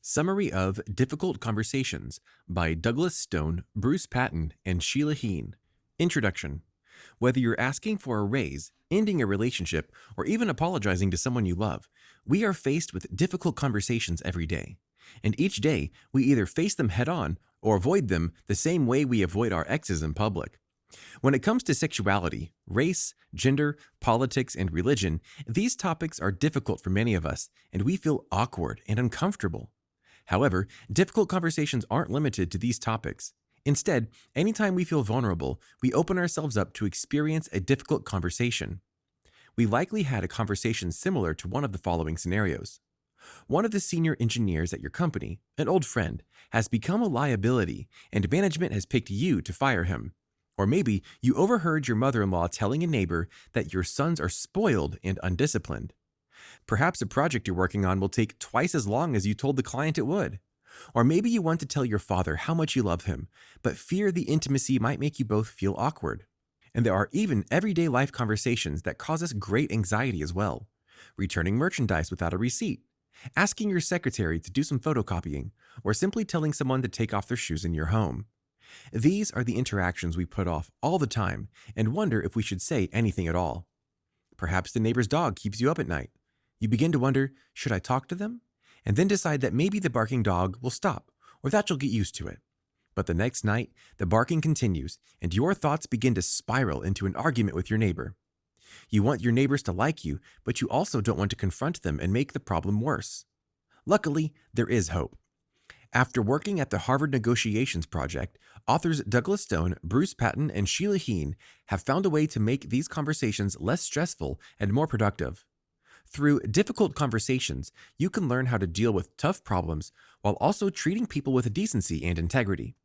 Summary of Difficult Conversations by Douglas Stone, Bruce Patton, and Sheila Heen. Introduction. Whether you're asking for a raise, ending a relationship, or even apologizing to someone you love, we are faced with difficult conversations every day. And each day, we either face them head on or avoid them the same way we avoid our exes in public. When it comes to sexuality, race, gender, politics, and religion, these topics are difficult for many of us, and we feel awkward and uncomfortable. However, difficult conversations aren't limited to these topics. Instead, anytime we feel vulnerable, we open ourselves up to experience a difficult conversation. We likely had a conversation similar to one of the following scenarios. One of the senior engineers at your company, an old friend, has become a liability and management has picked you to fire him. Or maybe you overheard your mother-in-law telling a neighbor that your sons are spoiled and undisciplined. Perhaps a project you're working on will take twice as long as you told the client it would. Or maybe you want to tell your father how much you love him, but fear the intimacy might make you both feel awkward. And there are even everyday life conversations that cause us great anxiety as well. Returning merchandise without a receipt, asking your secretary to do some photocopying, or simply telling someone to take off their shoes in your home. These are the interactions we put off all the time and wonder if we should say anything at all. Perhaps the neighbor's dog keeps you up at night. You begin to wonder, should I talk to them? And then decide that maybe the barking dog will stop, or that you'll get used to it. But the next night, the barking continues, and your thoughts begin to spiral into an argument with your neighbor. You want your neighbors to like you, but you also don't want to confront them and make the problem worse. Luckily, there is hope. After working at the Harvard Negotiations Project, authors Douglas Stone, Bruce Patton, and Sheila Heen have found a way to make these conversations less stressful and more productive. Through difficult conversations, you can learn how to deal with tough problems while also treating people with decency and integrity.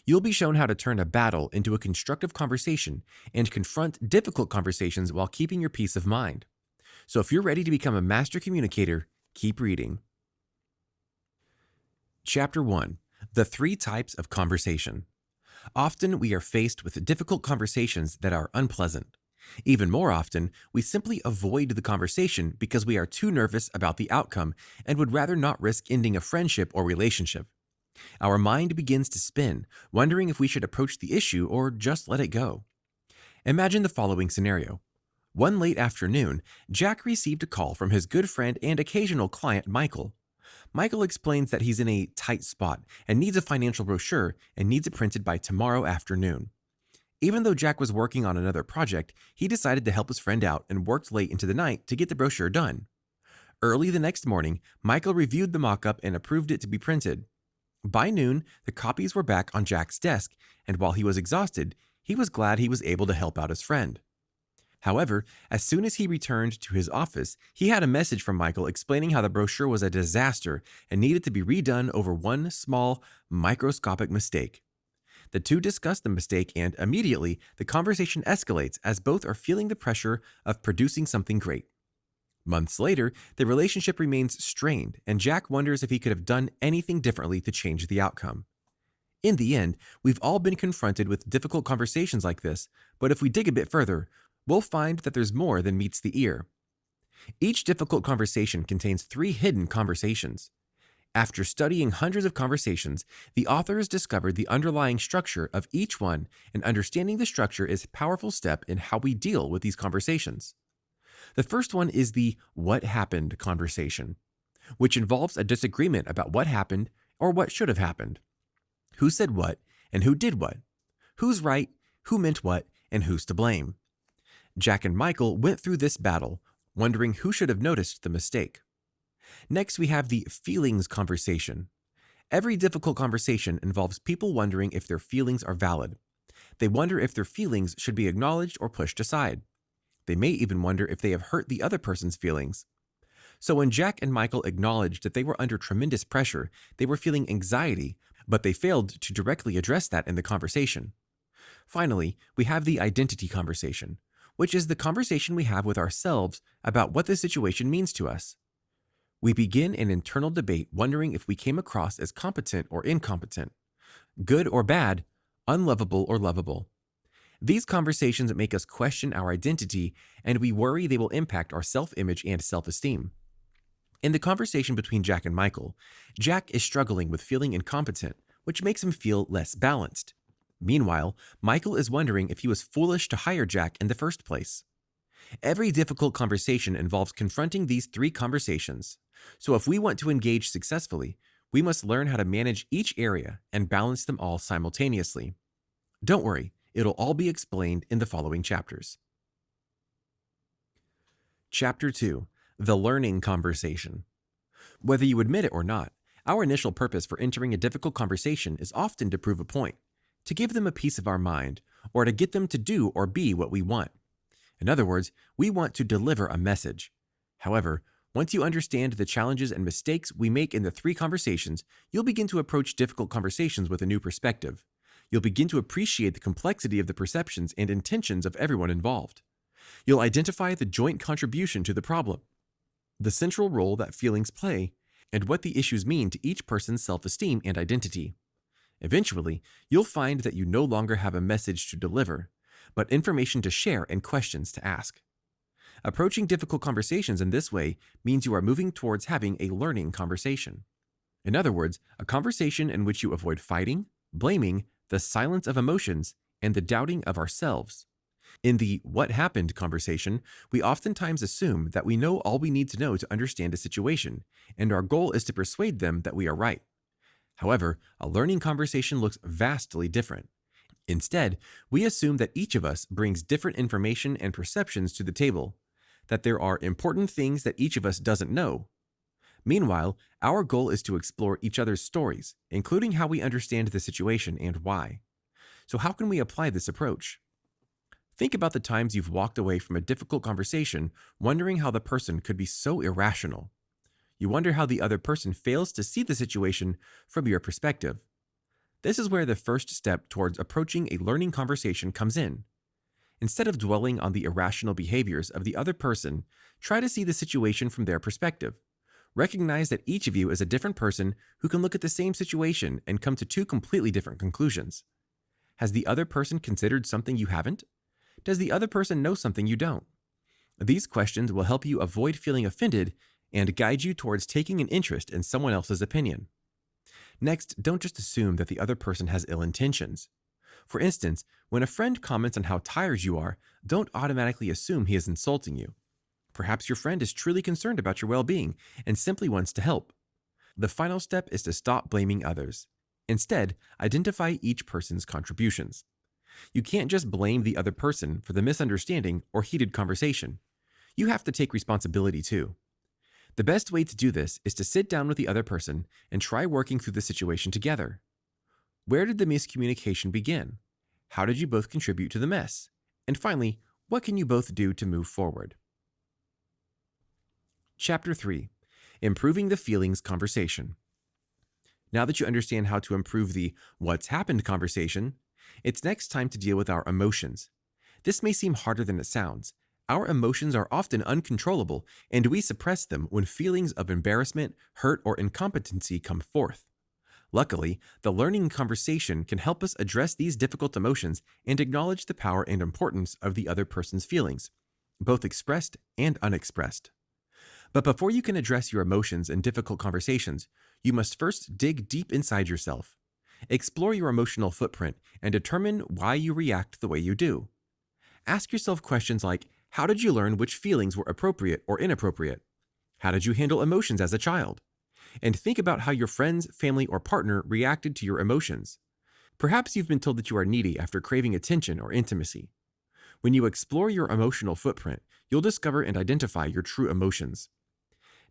You'll be shown how to turn a battle into a constructive conversation and confront difficult conversations while keeping your peace of mind. So if you're ready to become a master communicator, keep reading. Chapter 1. The 3 Types of Conversation. Often we are faced with difficult conversations that are unpleasant. Even more often, we simply avoid the conversation because we are too nervous about the outcome and would rather not risk ending a friendship or relationship. Our mind begins to spin, wondering if we should approach the issue or just let it go. Imagine the following scenario. One late afternoon, Jack received a call from his good friend and occasional client, Michael. Michael explains that he's in a tight spot and needs a financial brochure and needs it printed by tomorrow afternoon. Even though Jack was working on another project, he decided to help his friend out and worked late into the night to get the brochure done. Early the next morning, Michael reviewed the mock-up and approved it to be printed. By noon, the copies were back on Jack's desk, and while he was exhausted, he was glad he was able to help out his friend. However, as soon as he returned to his office, he had a message from Michael explaining how the brochure was a disaster and needed to be redone over one small, microscopic mistake. The two discuss the mistake and, immediately, the conversation escalates as both are feeling the pressure of producing something great. Months later, the relationship remains strained, and Jack wonders if he could have done anything differently to change the outcome. In the end, we've all been confronted with difficult conversations like this, but if we dig a bit further, we'll find that there's more than meets the ear. Each difficult conversation contains 3 hidden conversations. After studying hundreds of conversations, the authors discovered the underlying structure of each one, and understanding the structure is a powerful step in how we deal with these conversations. The first one is the "what happened" conversation, which involves a disagreement about what happened or what should have happened. Who said what and who did what? Who's right, who meant what, and who's to blame? Jack and Michael went through this battle, wondering who should have noticed the mistake. Next, we have the feelings conversation. Every difficult conversation involves people wondering if their feelings are valid. They wonder if their feelings should be acknowledged or pushed aside. They may even wonder if they have hurt the other person's feelings. So when Jack and Michael acknowledged that they were under tremendous pressure, they were feeling anxiety, but they failed to directly address that in the conversation. Finally, we have the identity conversation, which is the conversation we have with ourselves about what the situation means to us. We begin an internal debate wondering if we came across as competent or incompetent, good or bad, unlovable or lovable. These conversations make us question our identity, and we worry they will impact our self-image and self-esteem. In the conversation between Jack and Michael, Jack is struggling with feeling incompetent, which makes him feel less balanced. Meanwhile, Michael is wondering if he was foolish to hire Jack in the first place. Every difficult conversation involves confronting these three conversations. So if we want to engage successfully, we must learn how to manage each area and balance them all simultaneously. Don't worry, it'll all be explained in the following chapters. Chapter 2: The Learning Conversation. Whether you admit it or not, our initial purpose for entering a difficult conversation is often to prove a point, to give them a piece of our mind, or to get them to do or be what we want. In other words, we want to deliver a message. However, once you understand the challenges and mistakes we make in the three conversations, you'll begin to approach difficult conversations with a new perspective. You'll begin to appreciate the complexity of the perceptions and intentions of everyone involved. You'll identify the joint contribution to the problem, the central role that feelings play, and what the issues mean to each person's self-esteem and identity. Eventually, you'll find that you no longer have a message to deliver, but information to share and questions to ask. Approaching difficult conversations in this way means you are moving towards having a learning conversation. In other words, a conversation in which you avoid fighting, blaming, the silence of emotions, and the doubting of ourselves. In the "what happened" conversation, we oftentimes assume that we know all we need to know to understand a situation, and our goal is to persuade them that we are right. However, a learning conversation looks vastly different. Instead, we assume that each of us brings different information and perceptions to the table, that there are important things that each of us doesn't know. Meanwhile, our goal is to explore each other's stories, including how we understand the situation and why. So how can we apply this approach? Think about the times you've walked away from a difficult conversation wondering how the person could be so irrational. You wonder how the other person fails to see the situation from your perspective. This is where the first step towards approaching a learning conversation comes in. Instead of dwelling on the irrational behaviors of the other person, try to see the situation from their perspective. Recognize that each of you is a different person who can look at the same situation and come to two completely different conclusions. Has the other person considered something you haven't? Does the other person know something you don't? These questions will help you avoid feeling offended and guide you towards taking an interest in someone else's opinion. Next, don't just assume that the other person has ill intentions. For instance, when a friend comments on how tired you are, don't automatically assume he is insulting you. Perhaps your friend is truly concerned about your well-being and simply wants to help. The final step is to stop blaming others. Instead, identify each person's contributions. You can't just blame the other person for the misunderstanding or heated conversation. You have to take responsibility too. The best way to do this is to sit down with the other person and try working through the situation together. Where did the miscommunication begin? How did you both contribute to the mess? And finally, what can you both do to move forward? Chapter 3: Improving the Feelings Conversation. Now that you understand how to improve the "what's happened" conversation, it's next time to deal with our emotions. This may seem harder than it sounds. Our emotions are often uncontrollable, and we suppress them when feelings of embarrassment, hurt, or incompetency come forth. Luckily, the learning conversation can help us address these difficult emotions and acknowledge the power and importance of the other person's feelings, both expressed and unexpressed. But before you can address your emotions in difficult conversations, you must first dig deep inside yourself. Explore your emotional footprint and determine why you react the way you do. Ask yourself questions like, how did you learn which feelings were appropriate or inappropriate? How did you handle emotions as a child? And think about how your friends, family, or partner reacted to your emotions. Perhaps you've been told that you are needy after craving attention or intimacy. When you explore your emotional footprint, you'll discover and identify your true emotions.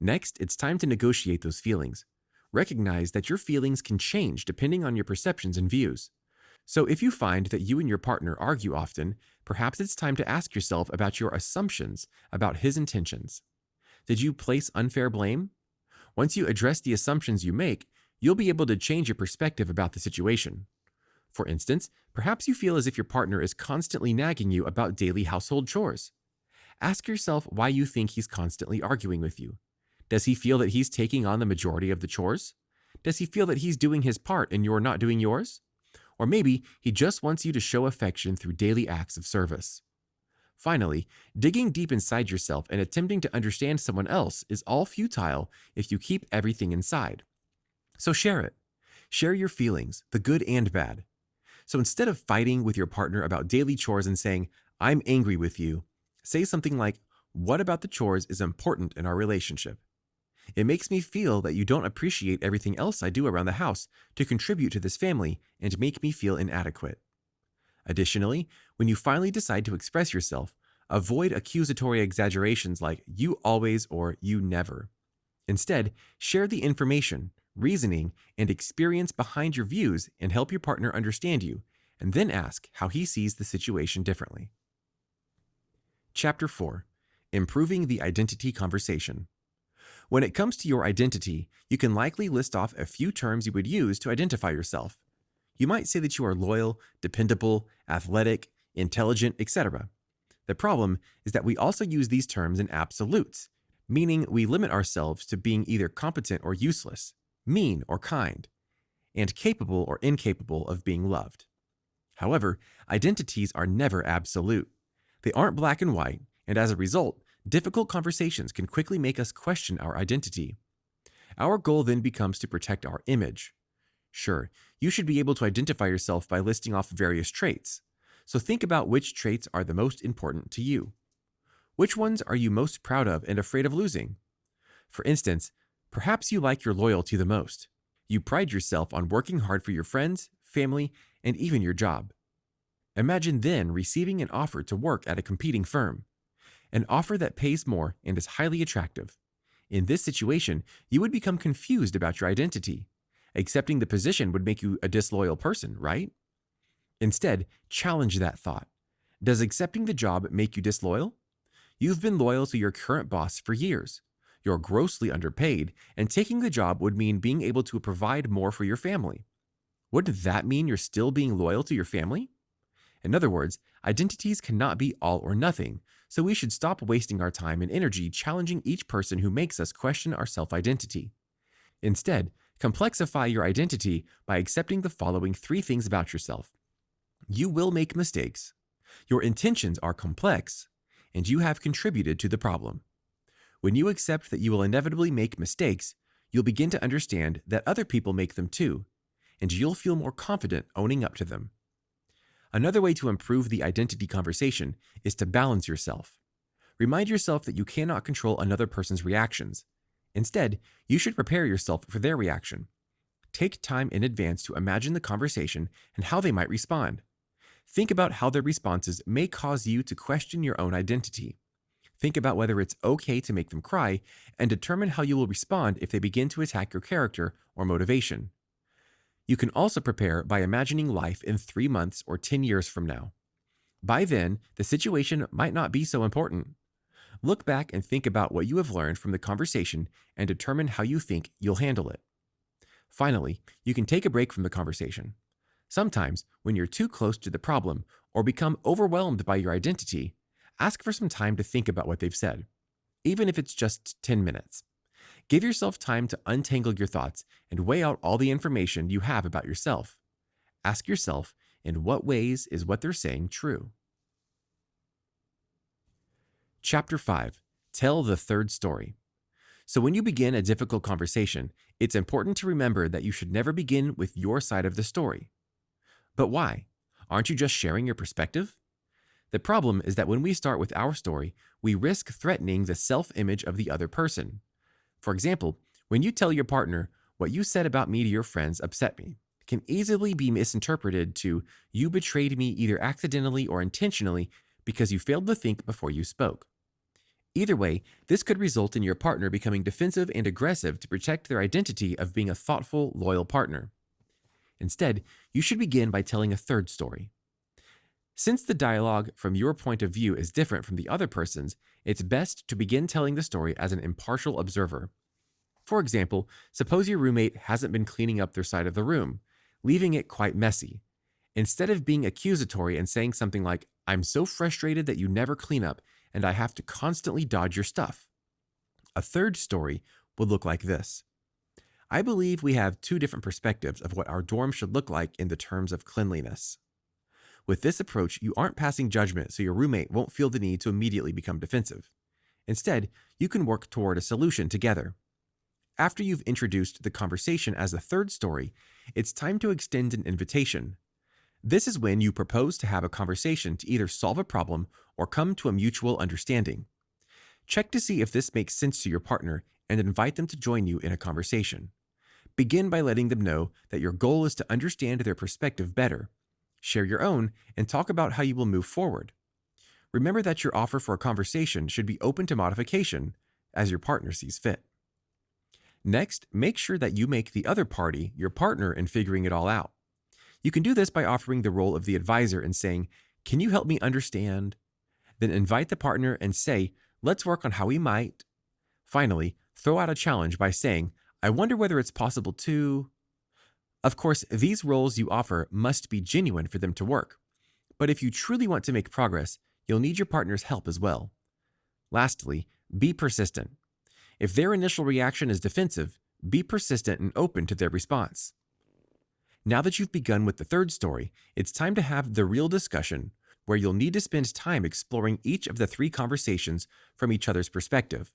Next, it's time to negotiate those feelings. Recognize that your feelings can change depending on your perceptions and views. So if you find that you and your partner argue often, perhaps it's time to ask yourself about your assumptions about his intentions. Did you place unfair blame? Once you address the assumptions you make, you'll be able to change your perspective about the situation. For instance, perhaps you feel as if your partner is constantly nagging you about daily household chores. Ask yourself why you think he's constantly arguing with you. Does he feel that he's taking on the majority of the chores? Does he feel that he's doing his part and you're not doing yours? Or maybe he just wants you to show affection through daily acts of service. Finally, digging deep inside yourself and attempting to understand someone else is all futile if you keep everything inside. So share it. Share your feelings, the good and bad. So instead of fighting with your partner about daily chores and saying, I'm angry with you, say something like, what about the chores is important in our relationship? It makes me feel that you don't appreciate everything else I do around the house to contribute to this family and make me feel inadequate. Additionally, when you finally decide to express yourself, avoid accusatory exaggerations like you always or you never. Instead, share the information, reasoning, and experience behind your views and help your partner understand you, and then ask how he sees the situation differently. Chapter 4. Improving the Identity Conversation. When it comes to your identity, you can likely list off a few terms you would use to identify yourself. You might say that you are loyal, dependable, athletic, intelligent, etc. The problem is that we also use these terms in absolutes, meaning we limit ourselves to being either competent or useless, mean or kind, and capable or incapable of being loved. However, identities are never absolute. They aren't black and white, and as a result, difficult conversations can quickly make us question our identity. Our goal then becomes to protect our image. Sure, you should be able to identify yourself by listing off various traits. So think about which traits are the most important to you. Which ones are you most proud of and afraid of losing? For instance, perhaps you like your loyalty the most. You pride yourself on working hard for your friends, family, and even your job. Imagine then receiving an offer to work at a competing firm, an offer that pays more and is highly attractive. In this situation, you would become confused about your identity. Accepting the position would make you a disloyal person, right? Instead, challenge that thought. Does accepting the job make you disloyal? You've been loyal to your current boss for years. You're grossly underpaid, and taking the job would mean being able to provide more for your family. Wouldn't that mean you're still being loyal to your family? In other words, identities cannot be all or nothing, so we should stop wasting our time and energy challenging each person who makes us question our self-identity. Instead, complexify your identity by accepting the following 3 things about yourself. You will make mistakes, your intentions are complex, and you have contributed to the problem. When you accept that you will inevitably make mistakes, you'll begin to understand that other people make them too, and you'll feel more confident owning up to them. Another way to improve the identity conversation is to balance yourself. Remind yourself that you cannot control another person's reactions. Instead, you should prepare yourself for their reaction. Take time in advance to imagine the conversation and how they might respond. Think about how their responses may cause you to question your own identity. Think about whether it's okay to make them cry and determine how you will respond if they begin to attack your character or motivation. You can also prepare by imagining life in 3 months or 10 years from now. By then, the situation might not be so important. Look back and think about what you have learned from the conversation and determine how you think you'll handle it. Finally, you can take a break from the conversation. Sometimes, when you're too close to the problem or become overwhelmed by your identity, ask for some time to think about what they've said, even if it's just 10 minutes. Give yourself time to untangle your thoughts and weigh out all the information you have about yourself. Ask yourself, in what ways is what they're saying true? Chapter 5. Tell the third story. So when you begin a difficult conversation, it's important to remember that you should never begin with your side of the story. But why? Aren't you just sharing your perspective? The problem is that when we start with our story, we risk threatening the self-image of the other person. For example, when you tell your partner, what you said about me to your friends upset me, can easily be misinterpreted to you betrayed me either accidentally or intentionally because you failed to think before you spoke. Either way, this could result in your partner becoming defensive and aggressive to protect their identity of being a thoughtful, loyal partner. Instead, you should begin by telling a third story. Since the dialogue from your point of view is different from the other person's, it's best to begin telling the story as an impartial observer. For example, suppose your roommate hasn't been cleaning up their side of the room, leaving it quite messy. Instead of being accusatory and saying something like, "I'm so frustrated that you never clean up, and I have to constantly dodge your stuff," a third story would look like this. I believe we have 2 different perspectives of what our dorm should look like in the terms of cleanliness. With this approach, you aren't passing judgment, so your roommate won't feel the need to immediately become defensive. Instead, you can work toward a solution together. After you've introduced the conversation as a third story, it's time to extend an invitation. This is when you propose to have a conversation to either solve a problem or come to a mutual understanding. Check to see if this makes sense to your partner and invite them to join you in a conversation. Begin by letting them know that your goal is to understand their perspective better. Share your own and talk about how you will move forward. Remember that your offer for a conversation should be open to modification as your partner sees fit. Next, make sure that you make the other party your partner in figuring it all out. You can do this by offering the role of the advisor and saying, "Can you help me understand?" Then invite the partner and say, "Let's work on how we might." Finally, throw out a challenge by saying, "I wonder whether it's possible to..." Of course, these roles you offer must be genuine for them to work. But if you truly want to make progress, you'll need your partner's help as well. Lastly, be persistent. If their initial reaction is defensive, be persistent and open to their response. Now that you've begun with the third story, it's time to have the real discussion, where you'll need to spend time exploring each of the three conversations from each other's perspective.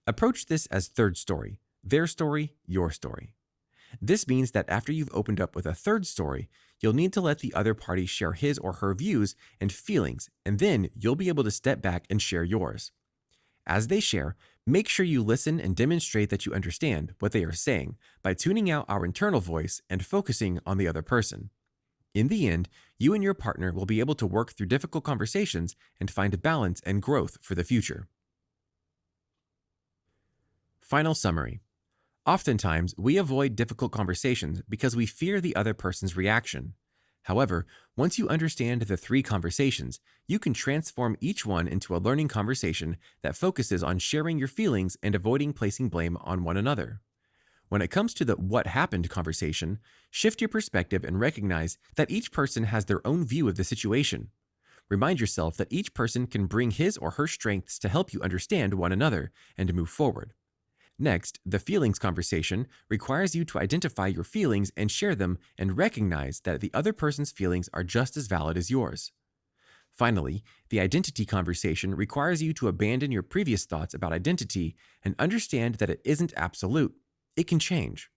Approach this as third story, their story, your story. This means that after you've opened up with a third story, you'll need to let the other party share his or her views and feelings, and then you'll be able to step back and share yours. As they share, make sure you listen and demonstrate that you understand what they are saying by tuning out our internal voice and focusing on the other person. In the end, you and your partner will be able to work through difficult conversations and find balance and growth for the future. Final summary. Oftentimes, we avoid difficult conversations because we fear the other person's reaction. However, once you understand the three conversations, you can transform each one into a learning conversation that focuses on sharing your feelings and avoiding placing blame on one another. When it comes to the "what happened" conversation, shift your perspective and recognize that each person has their own view of the situation. Remind yourself that each person can bring his or her strengths to help you understand one another and move forward. Next, the feelings conversation requires you to identify your feelings and share them and recognize that the other person's feelings are just as valid as yours. Finally, the identity conversation requires you to abandon your previous thoughts about identity and understand that it isn't absolute. It can change.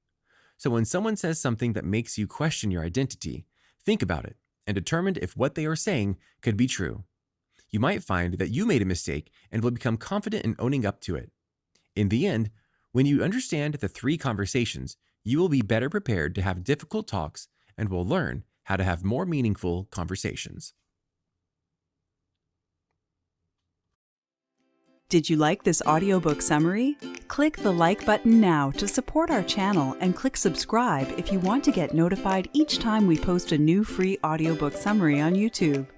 So when someone says something that makes you question your identity, think about it and determine if what they are saying could be true. You might find that you made a mistake and will become confident in owning up to it. In the end, when you understand the three conversations, you will be better prepared to have difficult talks and will learn how to have more meaningful conversations. Did you like this audiobook summary? Click the like button now to support our channel and click subscribe if you want to get notified each time we post a new free audiobook summary on YouTube.